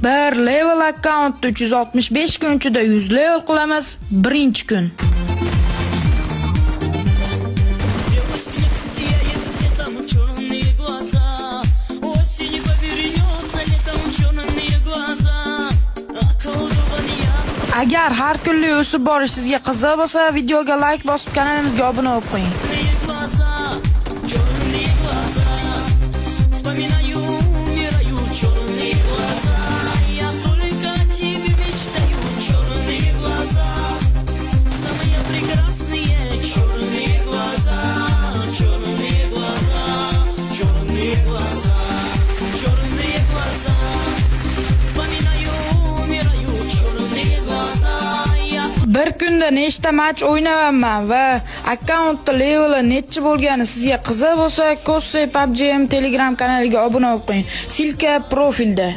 Bir level accountda 365 kun ichida 100 level qilamiz. Birinchi kun. Agar har kunli o'sib borish sizga qiziq bo'lsa, videoga like bosib kanalimizga obuna bo'lib qo'ying. Bir kunda nechta match o'ynaganman va akkauntda leveli necha bo'lgani sizga qiziq bo'lsa, Kosse PUBG Telegram kanaliga obuna bo'lib qo'ying. Silka profilda.